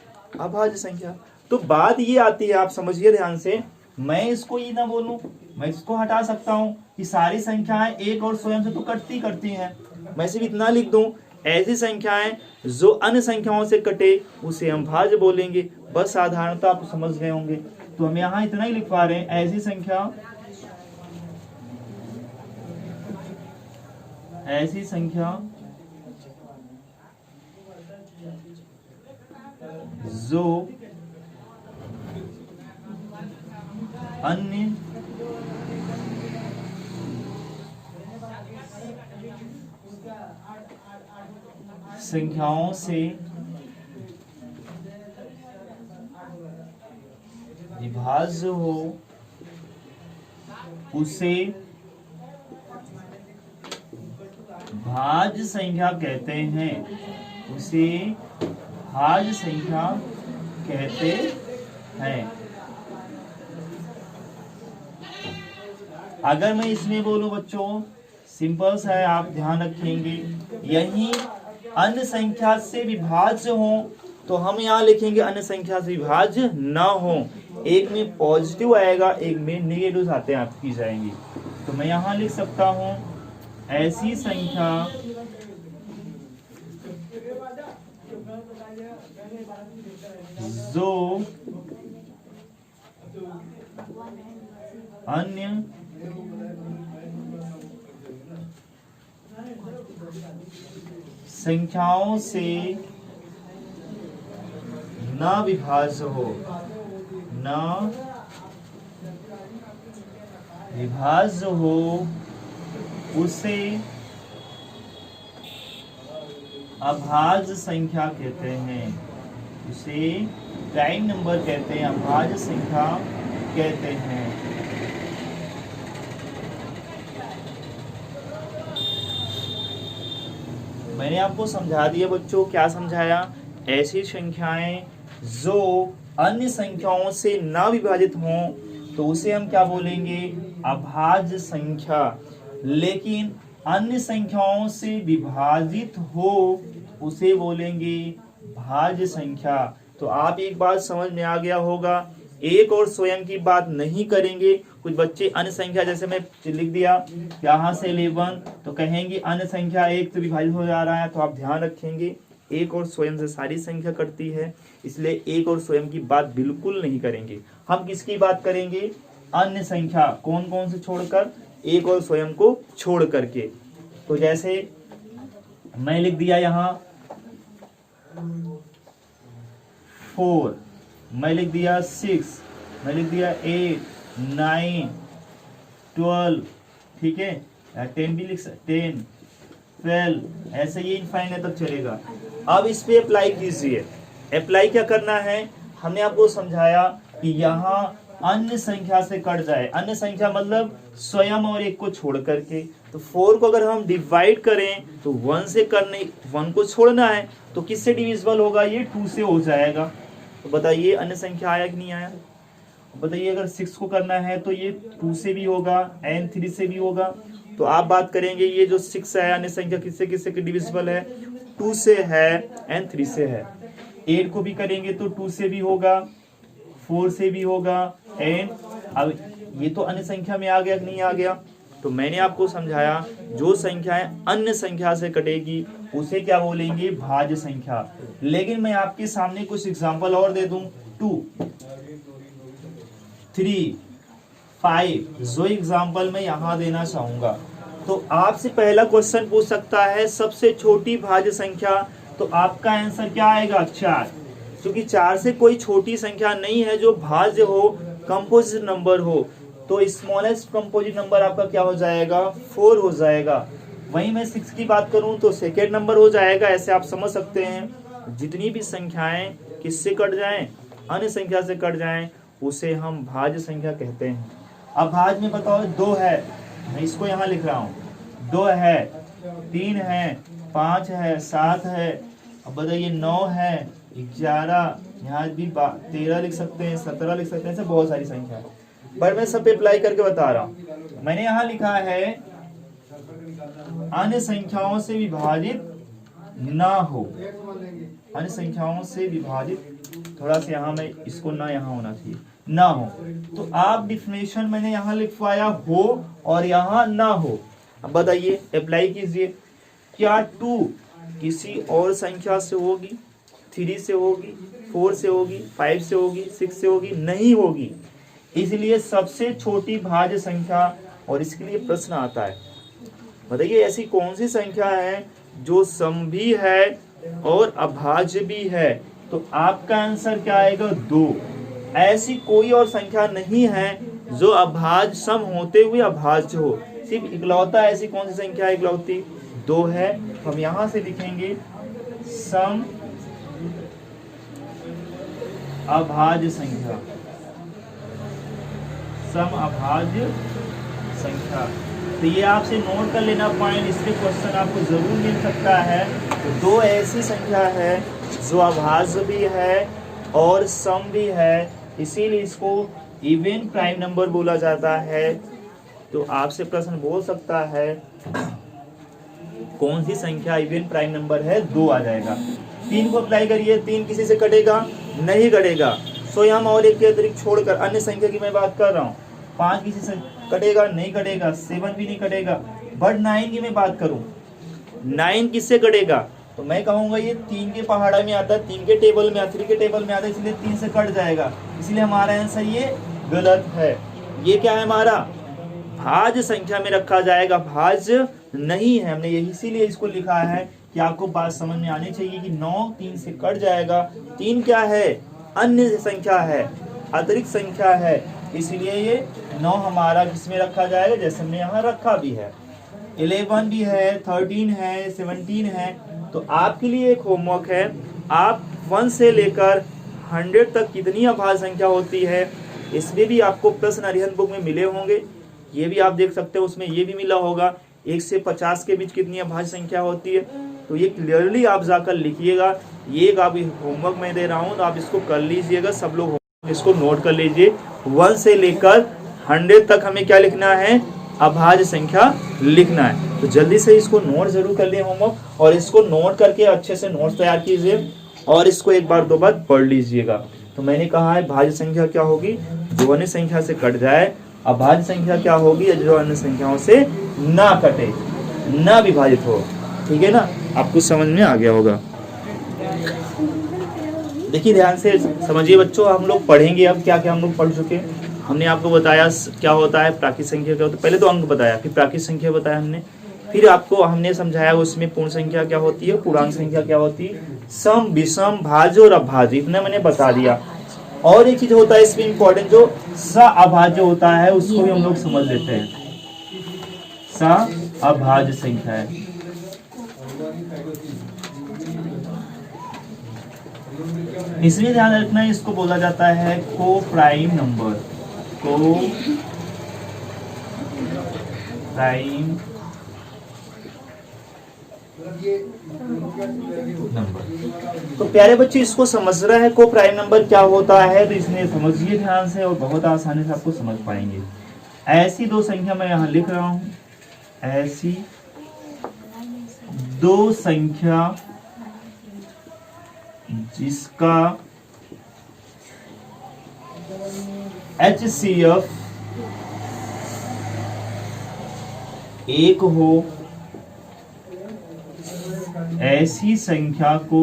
अभाज्य संख्या। तो बात ये आती है, आप समझिए ध्यान से, मैं इसको ये ना बोलूं, मैं इसको हटा सकता हूं कि सारी संख्याएं 1 और स्वयं से तो कटती हैं। मैं सिर्फ इतना लिख दूं, ऐसी संख्याएं जो अन्य संख्याओं से कटे उसे हम भाज्य बोलेंगे। बस साधारणता आप समझ गए होंगे। तो हम यहाँ इतना ही लिख पा रहे हैं, ऐसी संख्या जो अन्य संख्याओं से विभाज्य हो उसे भाज्य संख्या कहते हैं, उसे भाज्य संख्या कहते हैं। अगर मैं इसमें बोलूं बच्चों, सिंपल सा है, आप ध्यान रखेंगे, यही अन्य संख्या से विभाज्य हो तो हम यहाँ लिखेंगे अन्य संख्या से विभाज्य ना हो। एक में पॉजिटिव आएगा, एक में नेगेटिव आते हैं आपकी जाएंगी। तो मैं यहाँ लिख सकता हूँ ऐसी संख्या जो अन्य संख्याओं से न विभाज्य हो, न विभाज्य हो उसे अभाज्य संख्या कहते हैं, उसे प्राइम नंबर कहते हैं, अभाज्य संख्या कहते हैं। मैंने आपको समझा दिया बच्चों, क्या समझाया? ऐसी संख्याएं जो अन्य संख्याओं से ना विभाजित हों तो उसे हम क्या बोलेंगे? अभाज्य संख्या। लेकिन अन्य संख्याओं से विभाजित हो उसे बोलेंगे भाज्य संख्या। तो आप एक बात समझ में आ गया होगा, एक और स्वयं की बात नहीं करेंगे। कुछ बच्चे अन्य संख्या, जैसे मैं लिख दिया यहाँ से 11, तो कहेंगे अन्य संख्या एक तो विभाजित हो जा रहा है, तो आप ध्यान रखेंगे एक और स्वयं से सारी संख्या कटती है, इसलिए एक और स्वयं की बात बिल्कुल नहीं करेंगे। हम किसकी बात करेंगे? अन्य संख्या। कौन कौन से छोड़कर? एक और स्वयं को छोड़ करके। तो जैसे मैं लिख दिया यहाँ 4, मैं लिख दिया 6, मैं लिख दिया 8, 9, 12, ठीक है, 10 भी लिख सकते, 10, 12, ऐसे ये इनफाइनाइट तक चलेगा। अब इस पे अप्लाई कीजिए। अप्लाई क्या करना है? हमने आपको समझाया कि यहाँ अन्य संख्या से कट जाए। अन्य संख्या मतलब स्वयं और एक को छोड़ करके। तो 4 को अगर हम डिवाइड करें तो 1 से करने, 1 को छोड़ना है तो किससे डिविजिबल होगा? ये 2 से हो जाएगा। तो बताइए अन्य संख्या आया कि नहीं आया? बताइए अगर 6 को करना है तो ये 2 से भी होगा एंड 3 से भी होगा। तो आप बात करेंगे ये जो 6 है अन्य संख्या किससे किससे डिविजिबल है? 2 से है एंड 3 से है। 8 को भी करेंगे तो 2 से भी होगा, 4 से भी होगा एंड, अब ये तो अन्य संख्या में आ गया कि नहीं आ गया? तो मैंने आपको समझाया जो संख्याएं अन्य संख्या से कटेगी उसे क्या बोलेंगे? भाज्य संख्या। लेकिन मैं आपके सामने कुछ एग्जांपल और दे दूं, 2, 3, 5, जो एग्जांपल मैं यहाँ देना चाहूंगा। तो आपसे पहला क्वेश्चन पूछ सकता है सबसे छोटी भाज्य संख्या, तो आपका आंसर क्या आएगा? 4, क्योंकि 4 से कोई छोटी संख्या नहीं है जो भाज्य हो, कंपोजिट नंबर हो। तो स्मॉलेस्ट कंपोजिट नंबर आपका क्या हो जाएगा? 4 हो जाएगा। वहीं मैं 6 की बात करूं तो सेकेंड नंबर हो जाएगा। ऐसे आप समझ सकते हैं जितनी भी संख्याएं किससे कट जाएं? अन्य संख्या से कट जाएं, उसे हम भाज्य संख्या कहते हैं। अब भाज्य में बताओ 2 है, मैं इसको यहाँ लिख रहा हूँ, 2 है, 3 है, 5 है, 7 है, अब बताइए 9 है, 11, यहाँ भी 13 लिख सकते हैं, 17 लिख सकते हैं, ऐसे बहुत सारी संख्या है। पर मैं सब पे अप्लाई करके बता रहा हूँ। मैंने यहाँ लिखा है अन्य संख्याओं से विभाजित ना हो, अन्य संख्याओं से विभाजित, थोड़ा सा यहाँ मैं इसको ना यहाँ होना चाहिए, ना हो। तो आप डिफिनेशन मैंने यहाँ लिखवाया हो और यहाँ ना हो। अब बताइए अप्लाई कीजिए, क्या 2 किसी और संख्या से होगी? 3 से होगी, 4 से होगी, 5 से होगी, 6 से होगी, नहीं होगी। इसलिए सबसे छोटी भाज्य संख्या, और इसके लिए प्रश्न आता है, बताइए ऐसी कौन सी संख्या है जो सम भी है और अभाज्य भी है। तो आपका आंसर क्या आएगा? 2। ऐसी कोई और संख्या नहीं है जो अभाज्य सम होते हुए अभाज्य हो। सिर्फ इकलौता ऐसी कौन सी संख्या है? इकलौती 2 है। हम यहां से लिखेंगे सम अभाज्य संख्या, सम अभाज्य संख्या। तो ये आपसे नोट कर लेना पॉइंट, इसके क्वेश्चन आपको जरूर मिल सकता है। तो 2 ऐसी संख्या है जो अभाज्य भी है और सम भी है, इसीलिए इसको इवन प्राइम नंबर बोला जाता है। तो आपसे प्रश्न बोल सकता है कौन सी संख्या इवन प्राइम नंबर है? 2 आ जाएगा। 3 को अप्लाई करिए, 3 किसी से कटेगा? नहीं कटेगा। स्वयं और एक के अतिरिक्त छोड़कर अन्य संख्या की मैं बात कर रहा हूँ। 5 किसी से कटेगा? नहीं कटेगा। 7 भी नहीं कटेगा। बट 9 की मैं बात करूं, 9 किससे कटेगा? तो मैं कहूंगा ये 3 के पहाड़ा में आता है, 3 के टेबल में, 3 के टेबल में आता है, इसलिए 3 से कट जाएगा। इसलिए हमारा आंसर ये गलत है। ये क्या है? हमारा भाज्य संख्या में रखा जाएगा, भाज्य नहीं है। हमने यही इसीलिए इसको लिखा है कि आपको बात समझ में आनी चाहिए कि 9 3 से कट जाएगा। 3 क्या है? अन्य संख्या है, अतिरिक्त संख्या है, इसलिए ये 9 हमारा किसमें रखा जाएगा? जैसे हमने यहाँ रखा भी है। 11 भी है, 13 है, 17 है। तो आपके लिए एक होमवर्क है, आप 1 से लेकर 100 तक कितनी अभाज्य संख्या होती है, इसमें भी आपको प्रश्न अरिहंत बुक में मिले होंगे। ये भी आप देख सकते हो, उसमें ये भी मिला होगा 1 से 50 के बीच कितनी अभाज्य संख्या होती है। तो ये क्लियरली आप जाकर लिखिएगा। ये एक आप होमवर्क मैं दे रहा हूँ, तो आप इसको कर लीजिएगा। सब लोग इसको नोट कर लीजिए। 1 से लेकर 100 तक हमें क्या लिखना है? अभाज्य संख्या लिखना है। तो जल्दी से इसको नोट जरूर कर लिए होमवर्क, और इसको नोट करके अच्छे से नोट्स तैयार कीजिए और इसको एक बार 2 बार पढ़ लीजिएगा। तो मैंने कहा है भाज्य संख्या क्या होगी? जो अन्य संख्या से कट जाए। अभाज्य संख्या क्या होगी? जो अन्य संख्याओं से ना कटे, ना विभाजित हो। ठीक है ना? आपको समझ में आ गया होगा। देखिए ध्यान से समझिए बच्चों, हम लोग पढ़ेंगे अब क्या क्या हम लोग पढ़ चुके। हमने आपको बताया क्या होता है, प्राकृत संख्या क्या होता है। पहले तो अंक बताया, फिर प्राकृत संख्या बताया हमने, फिर आपको हमने समझाया उसमें पूर्ण संख्या क्या होती है, पूर्णांक संख्या क्या होती है, सम, विषम, भाज्य और अभाज्य, इतना मैंने बता दिया। और एक चीज होता है इसमें इंपॉर्टेंट, जो अभाज्य होता है उसको भी हम लोग समझ लेते हैं। अभाज्य संख्या है, इसलिए ध्यान रखना है, इसको बोला जाता है को प्राइम नंबर। को प्राइम नंबर। तो प्यारे बच्चे इसको समझ रहा है को प्राइम नंबर क्या होता है, तो इसमें समझिए ध्यान से और बहुत आसानी से आपको समझ पाएंगे। ऐसी 2 संख्या मैं यहां लिख रहा हूं, ऐसी 2 संख्या जिसका HCF 1 हो, ऐसी संख्या को,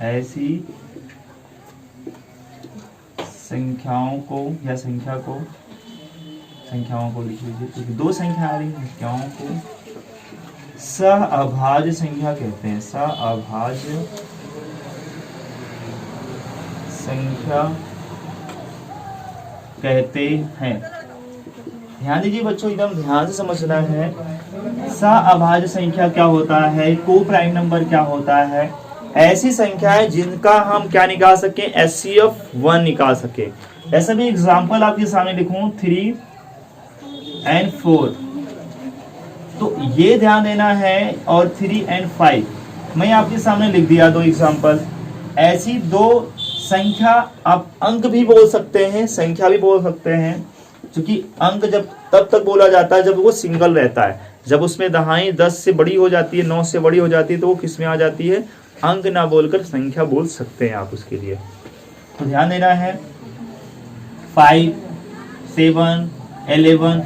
ऐसी संख्याओं को या संख्याओं को लिख लीजिए, क्योंकि 2 संख्या आ रही है, संख्याओं को सहअभाज्य संख्या कहते हैं। सहअभाज्य संख्या कहते हैं। ध्यान दीजिए बच्चों, एकदम ध्यान से समझना है। सहअभाज्य संख्या क्या होता है, को प्राइम नंबर क्या होता है, ऐसी संख्या है जिनका हम क्या निकाल सके, HCF 1 निकाल सके। ऐसा भी एग्जांपल आपके सामने लिखूं 3 और 4, तो ये ध्यान देना है, और 3 और 5 मैं आपके सामने लिख दिया 2 एग्जांपल। ऐसी 2 संख्या आप अंक भी बोल सकते हैं, संख्या भी बोल सकते हैं, क्योंकि अंक जब तब तक बोला जाता है जब वो सिंगल रहता है। जब उसमें दहाई 10 से बड़ी हो जाती है, 9 से बड़ी हो जाती है, तो वो किस में आ जाती है, अंक ना बोलकर संख्या बोल सकते हैं आप उसके लिए। तो ध्यान देना है 5, 7, 11,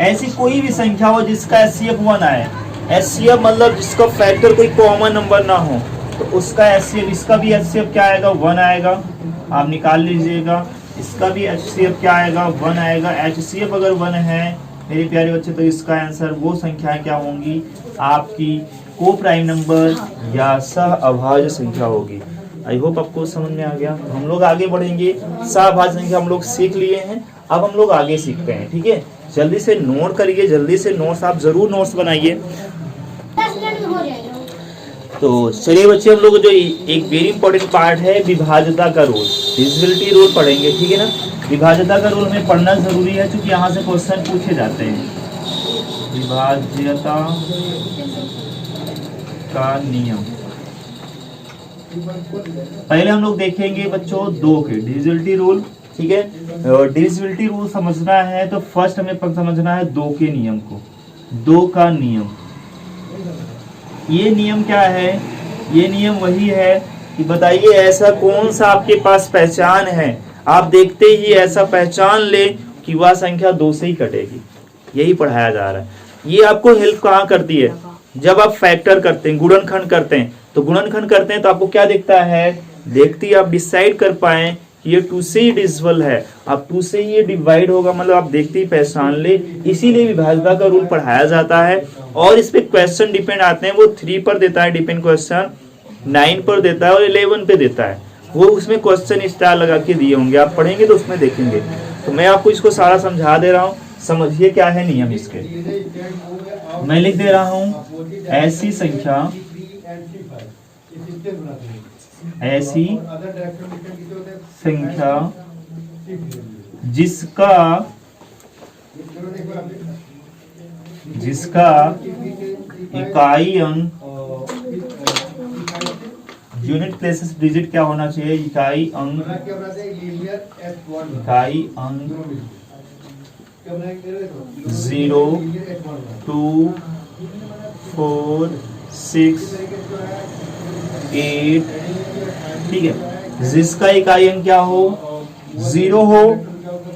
ऐसी कोई भी संख्या हो जिसका HCF 1 आए। HCF मतलब जिसका फैक्टर कोई कॉमन नंबर ना हो, तो उसका HCF, इसका भी HCF क्या आएगा, 1 आएगा, आप निकाल लीजिएगा। इसका भी HCF क्या आएगा, 1 आएगा। HCF अगर 1 है मेरे प्यारे बच्चे, तो इसका आंसर वो संख्या क्या होंगी, आपकी को प्राइम नंबर या सह अभाज्य संख्या होगी। आई होप आपको समझ में आ गया। तो हम लोग आगे बढ़ेंगे, सह अभाज्य संख्या हम लोग सीख लिए हैं, अब हम लोग आगे सीखते हैं। ठीक है, जल्दी से नोट करिए, जल्दी से नोट्स, आप जरूर नोट्स बनाइए। तो चलिए बच्चे, हम लोग जो एक वेरी इंपॉर्टेंट पार्ट है विभाज्यता का रूल, डिविजिबिलिटी रूल पढ़ेंगे। ठीक है ना, विभाज्यता का रूल हमें पढ़ना जरूरी है क्योंकि यहाँ से क्वेश्चन पूछे जाते हैं। विभाज्यता का नियम पहले हम लोग देखेंगे बच्चों 2 के डिविजिबिलिटी रूल। ठीक है, डिविजिबिलिटी रूल समझना है तो फर्स्ट हमें समझना है 2 के नियम को। 2 का नियम, ये नियम क्या है, ये नियम वही है कि बताइए ऐसा कौन सा आपके पास पहचान है, आप देखते ही ऐसा पहचान ले कि वह संख्या 2 से ही कटेगी। यही पढ़ाया जा रहा है। ये आपको हेल्प कहाँ करती है, जब आप फैक्टर करते हैं, गुणनखंड करते हैं, तो गुणनखंड करते हैं तो आपको क्या दिखता है, देखते ही आप डिसाइड कर पाए कि ये 2 से ही डिविजिबल है, अब 2 से ही ये डिवाइड होगा, मतलब आप देखते ही पहचान ले। इसीलिए विभाज्यता का रूल पढ़ाया जाता है। और इस पे क्वेश्चन डिपेंड आते हैं, वो 3 पर देता है डिपेंड क्वेश्चन, 9 पर देता है और 11 पे देता है। वो उसमें क्वेश्चन स्टार लगा के दिए होंगे, आप पढ़ेंगे तो उसमें देखेंगे। तो मैं आपको इसको सारा समझा दे रहा हूँ, समझिए क्या है नियम इसके। मैं लिख दे रहा हूँ, ऐसी संख्या जिसका इकाई अंक, यूनिट प्लेसेस डिजिट क्या होना चाहिए, इकाई अंक 0, 2, 4, 6, 8। ठीक है, जिसका इकाई अंक क्या हो, 0 हो,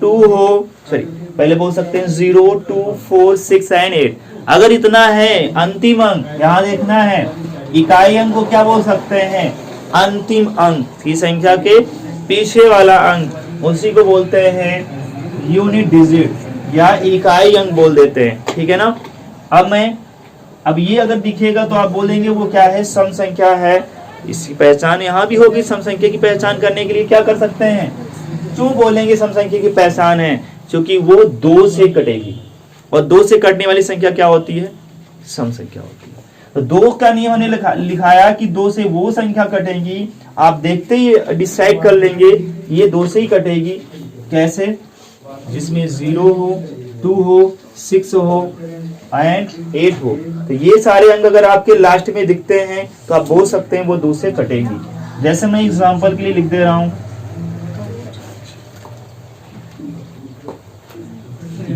2 हो, सॉरी पहले बोल सकते हैं 0, 2, 4, 6 एंड 8। अगर इतना है अंतिम अंक, यहां देखना है इकाई अंक को क्या बोल सकते हैं, अंतिम अंक की संख्या के पीछे वाला अंक, उसी को बोलते हैं यूनिट डिजिट या इकाई अंक बोल देते हैं। ठीक है ना, अब ये अगर दिखेगा तो आप बोलेंगे वो क्या है, सम संख्या है। इसकी पहचान यहाँ भी होगी। सम संख्या की पहचान करने के लिए क्या कर सकते हैं, क्यों बोलेंगे सम संख्या की पहचान है, क्योंकि वो 2 से कटेगी और 2 से कटने वाली संख्या क्या होती है, सम संख्या होती है। तो 2 का नियम हमने लिखाया कि 2 से वो संख्या कटेगी, आप देखते ही डिसाइड कर लेंगे ये 2 से ही कटेगी। कैसे, जिसमें 0 हो, 2 हो, 6 हो एंड 8 हो। तो ये सारे अंक अगर आपके लास्ट में दिखते हैं तो आप बोल सकते हैं वो 2 से कटेंगी। जैसे मैं एग्जांपल के लिए लिख दे रहा हूं,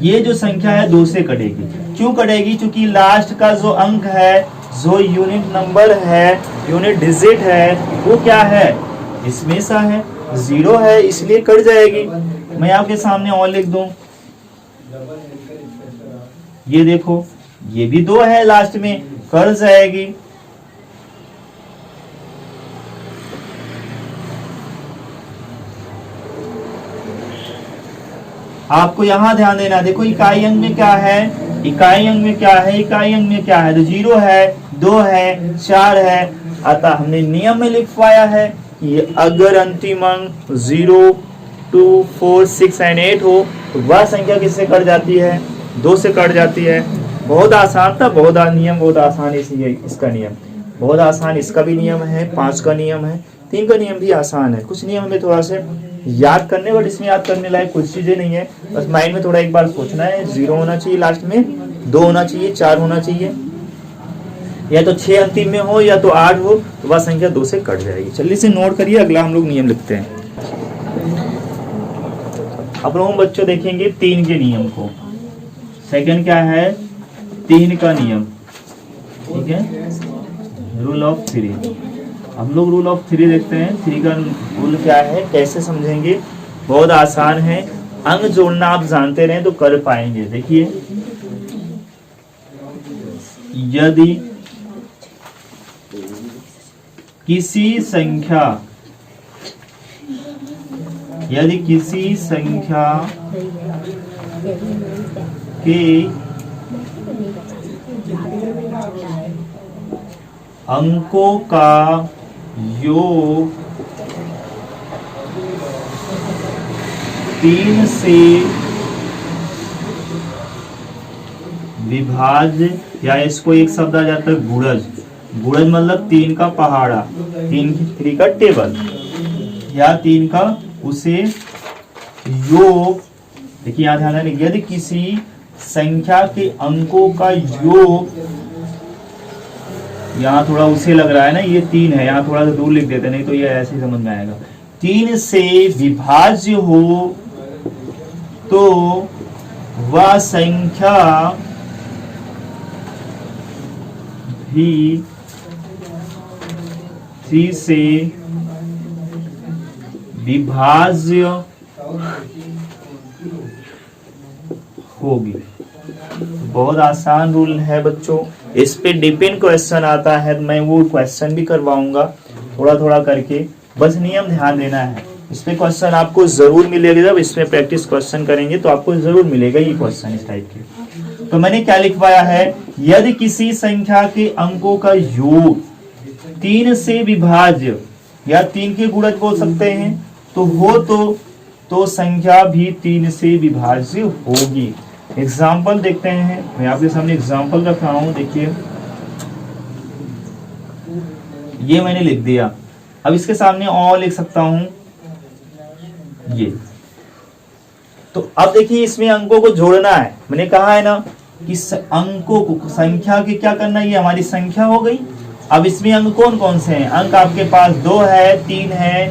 ये जो संख्या है 2 से कटेगी। क्यों कटेगी, क्योंकि लास्ट का जो अंक है, जो यूनिट नंबर है, यूनिट डिजिट है, वो क्या है, इसमें सा है, 0 है, इसलिए कट जाएगी। मैं आपके सामने और लिख दूं, ये देखो ये भी 2 है, लास्ट में कट जाएगी। आपको यहां ध्यान देना, देखो इकाई अंक में क्या है, इकाई अंक में क्या है, इकाई अंक में क्या है, तो 0 है, 2 है, 4 है। अतः हमने नियम में लिखवाया है कि अगर अंतिम अंक 0, 2, 4, 6 एंड 8 हो तो वह संख्या किससे कट जाती है, 2 से कट जाती है। बहुत आसान था, नियम बहुत आसान है। इसका नियम बहुत आसान, इसका भी नियम है, 5 का नियम है, 3 का नियम भी आसान है। कुछ नियम हमें थोड़ा से याद करने, बट इसमें याद करने लायक कुछ चीजें नहीं है, बस माइंड में थोड़ा एक बार सोचना है। 0 होना चाहिए लास्ट में, 2 होना चाहिए, 4 होना चाहिए, या तो 6 अंतिम में हो या तो 8 हो, तो वह संख्या 2 से कट जाएगी। चलिए इसे नोट करिए, अगला हम लोग नियम लिखते हैं। अब लोग बच्चों देखेंगे 3 के नियम को। सेकंड क्या है, 3 का नियम। ठीक है, रूल ऑफ 3। हम लोग रूल ऑफ 3 देखते हैं। 3 का रूल क्या है, कैसे समझेंगे, बहुत आसान है। अंक जोड़ना आप जानते रहे तो कर पाएंगे। देखिए, यदि किसी संख्या, यदि किसी संख्या के अंकों का योग 3 से विभाज्य, या इसको एक शब्द आ जाता है गुणज। गुणज मतलब 3 का पहाड़ा, 3 का टेबल, या 3 का उसे योग। देखिए यहाँ ध्यान दें, यदि किसी संख्या के अंकों का योग, यहाँ थोड़ा उसे लग रहा है ना, ये 3 है, यहाँ थोड़ा सा दूर लिख देते, नहीं तो ये ऐसे ही समझ में आएगा। 3 से विभाज्य हो तो वह संख्या भी 3 से विभाज्य होगी। बहुत आसान रूल है बच्चों, इस पे डिपेंड क्वेश्चन आता है, मैं वो क्वेश्चन भी करवाऊंगा थोड़ा थोड़ा करके, बस नियम ध्यान देना है। इस पे क्वेश्चन आपको जरूर मिलेगा, जब इसमें प्रैक्टिस क्वेश्चन करेंगे तो आपको जरूर मिलेगा ये क्वेश्चन इस टाइप के। तो मैंने क्या लिखवाया है, यदि किसी संख्या के अंकों का योग 3 से विभाज्य, या 3 के गुणज बोल सकते हैं, तो हो तो संख्या भी 3 से विभाज्य होगी। एग्जाम्पल देखते हैं, मैं आपके सामने एग्जाम्पल रख रहा हूं, देखिए ये मैंने लिख दिया। अब इसके सामने और लिख सकता हूं ये। तो अब देखिए इसमें अंकों को जोड़ना है, मैंने कहा है ना कि अंकों को, संख्या की क्या करना है, ये हमारी संख्या हो गई। अब इसमें अंक कौन कौन से हैं, अंक आपके पास 2 है, 3 है,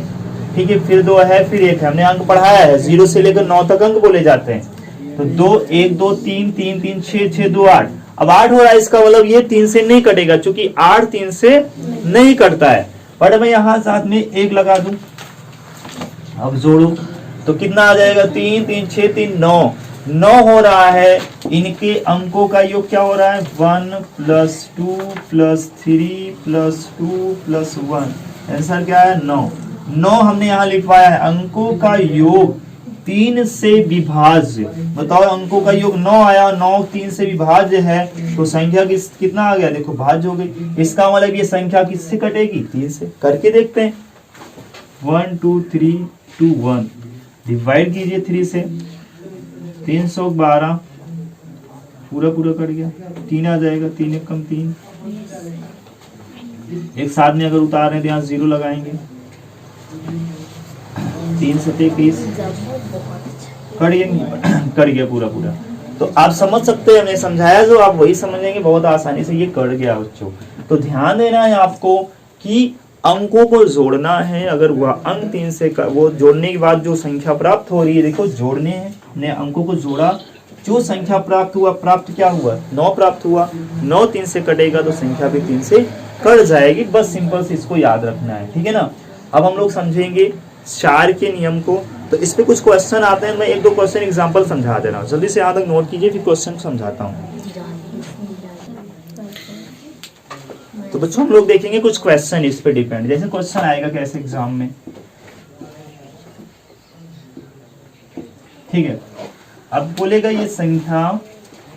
ठीक है, फिर 2 है, फिर 1 है, हमने अंक पढ़ाया है, 0 से लेकर 9 तक अंक बोले जाते हैं। तो 2 1 2 3 3 3 6 6 2 8, अब 8 हो रहा है, इसका मतलब ये 3 से नहीं कटेगा, क्योंकि 8 3 से नहीं कटता है। बट मैं यहाँ साथ में 1 लगा दूं, अब जोड़ू तो कितना आ जाएगा, 3 3 6 3 9 9 हो रहा है। इनके अंकों का योग क्या हो रहा है, 1 + 2 + 3 + 2 + 1, आंसर क्या है 9। 9 हमने यहाँ लिखवाया है, अंकों का योग 3 से विभाज्य। बताओ अंकों का योग 9 आया, 9 3 से विभाज्य है, तो संख्या कितना आ गया, देखो भाज्य हो गई। इसका मतलब ये संख्या किससे कटेगी, 3 से। करके देखते हैं, 1 2 3 2 1, डिवाइड कीजिए 3 से, 312 पूरा कट गया, 3 आ जाएगा, 3 1 कम 3। एक साथ में अगर उतार रहे हैं तो यहाँ 0 लगाएंगे, 3 7 21 कट गया पूरा। तो आप समझ सकते हैं, हमने समझाया जो आप वही समझेंगे बहुत आसानी से, ये कट गया बच्चों। तो ध्यान देना है आपको कि अंकों को जोड़ना है। अगर वह अंक 3 से वो जोड़ने के बाद जो संख्या प्राप्त हो रही है, देखो जोड़ने हैं, हमने अंकों को जोड़ा, जो संख्या प्राप्त हुआ, प्राप्त क्या हुआ, 9 प्राप्त हुआ। 9 3 से कटेगा तो संख्या भी 3 से कट जाएगी, बस सिंपल से इसको याद रखना है, ठीक है ना। अब हम लोग समझेंगे 4 के नियम को। तो इस पे कुछ क्वेश्चन आते हैं, मैं 1-2 क्वेश्चन एग्जांपल समझा दे रहा हूँ, जल्दी से यहाँ तक नोट कीजिए, फिर क्वेश्चन समझाता हूँ। तो बच्चों हम लोग देखेंगे कुछ क्वेश्चन इस पे डिपेंड, जैसे क्वेश्चन आएगा कैसे एग्जाम में, ठीक है। अब बोलेगा ये संख्या,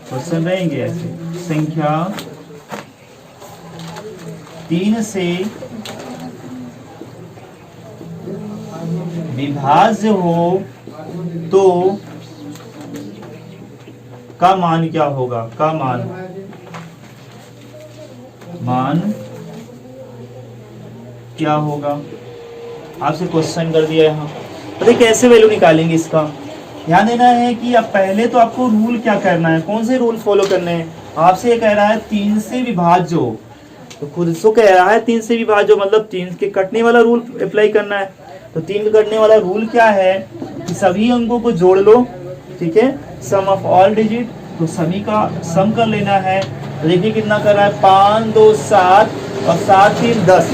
क्वेश्चन रहेंगे ऐसे, संख्या 3 से विभाज्य हो तो का मान क्या होगा, का मान क्या होगा। आपसे क्वेश्चन कर दिया यहाँ, पता कैसे वैल्यू निकालेंगे इसका। ध्यान देना है कि अब पहले तो आपको रूल क्या करना है, कौन से रूल फॉलो करने हैं। आपसे ये कह रहा है 3 से विभाज्य हो, तो खुद से कह रहा है 3 से विभाज्य मतलब 3 के कटने वाला रूल अप्लाई करना है। तो 3 के कटने वाला रूल क्या है कि सभी अंकों को जोड़ लो, ठीक है, सम ऑफ ऑल डिजिट, तो सभी का सम कर लेना है। तो देखिए कितना कर रहा है, 5 2 7 और 7 3 10,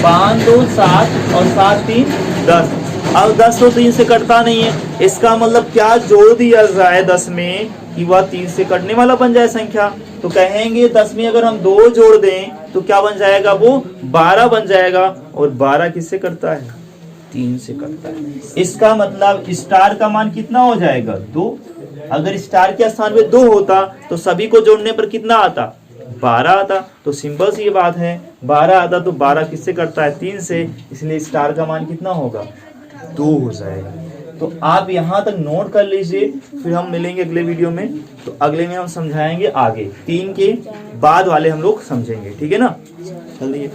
5 2 7 और 7 3 10। अब 10 तो 3 से कटता नहीं है, इसका मतलब क्या जोड़ दिया जाए 10 में कि वह 3 से कटने वाला बन जाए संख्या। तो कहेंगे 10 में अगर हम 2 जोड़ दें तो क्या बन जाएगा, वो 12 बन जाएगा। और 12 किससे करता है, 3 से करता है। इसका मतलब स्टार का मान कितना हो जाएगा, 2। अगर स्टार के स्थान पे 2 होता तो सभी को जोड़ने पर कितना आता, 12 आता। तो सिंपल सी बात है, 12 आता तो 12 किससे करता है, 3 से, इसलिए स्टार का मान कितना होगा, 2 हो जाएगा। तो आप यहाँ तक नोट कर लीजिए, फिर हम मिलेंगे अगले वीडियो में। तो अगले में हम समझाएंगे आगे, 3 के बाद वाले हम लोग समझेंगे, ठीक है ना। चलिए।